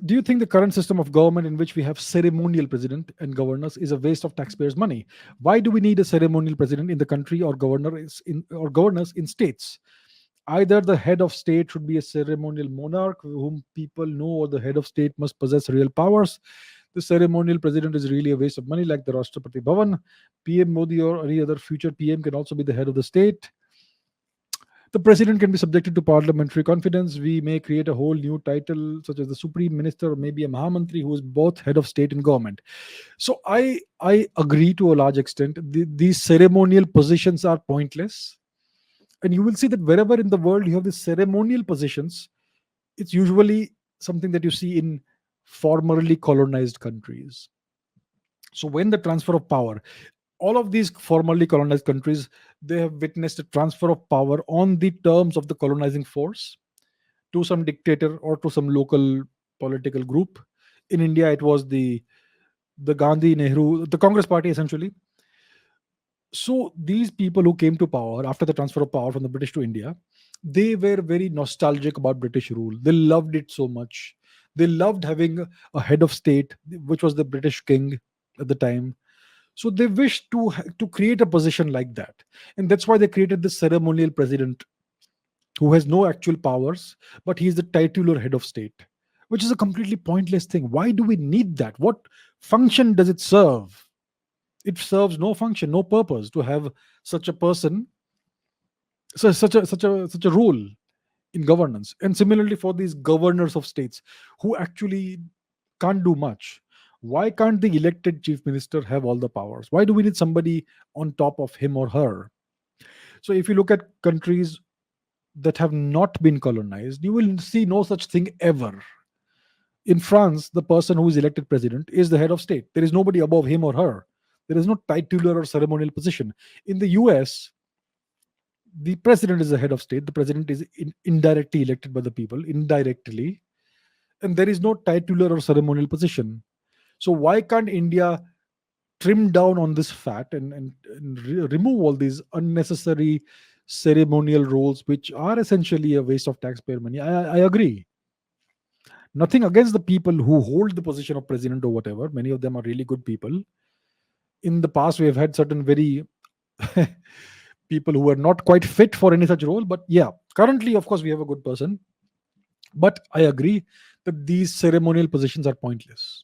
Do you think the current system of government in which we have ceremonial president and governors is a waste of taxpayers' money? Why do we need a ceremonial president in the country or governors in states? Either the head of state should be a ceremonial monarch whom people know, or the head of state must possess real powers. The ceremonial president is really a waste of money, like the Rashtrapati Bhavan. PM Modi or any other future PM can also be the head of the state. The president can be subjected to parliamentary confidence. We may create a whole new title, such as the Supreme Minister or maybe a Mahamantri, who is both head of state and government. So I agree to a large extent. These ceremonial positions are pointless, and you will see that wherever in the world you have these ceremonial positions, it's usually something that you see in formerly colonized countries. So when the transfer of power, all of these formerly colonized countries, they have witnessed a transfer of power on the terms of the colonizing force to some dictator or to some local political group. In India, it was the Gandhi Nehru, the Congress party essentially. So these people who came to power after the transfer of power from the British to India, they were very nostalgic about British rule. They loved it so much. They loved having a head of state, which was the British king at the time. So they wished to create a position like that, and that's why they created the ceremonial president, who has no actual powers, but he is the titular head of state, which is a completely pointless thing. Why do we need that? What function does it serve? It serves no function, no purpose to have such a person, such a role in governance. And similarly for these governors of states who actually can't do much. Why can't the elected chief minister have all the powers? Why do we need somebody on top of him or her? So if you look at countries that have not been colonized, you will see no such thing ever. In France, the person who is elected president is the head of state. There is nobody above him or her. There is no titular or ceremonial position. In the US, the president is the head of state. The president is indirectly elected by the people, indirectly, and there is no titular or ceremonial position. So why can't India trim down on this fat and remove all these unnecessary ceremonial roles, which are essentially a waste of taxpayer money? I agree. Nothing against the people who hold the position of president or whatever. Many of them are really good people. In the past, we have had certain very people who are not quite fit for any such role. But yeah, currently, of course, we have a good person. But I agree that these ceremonial positions are pointless.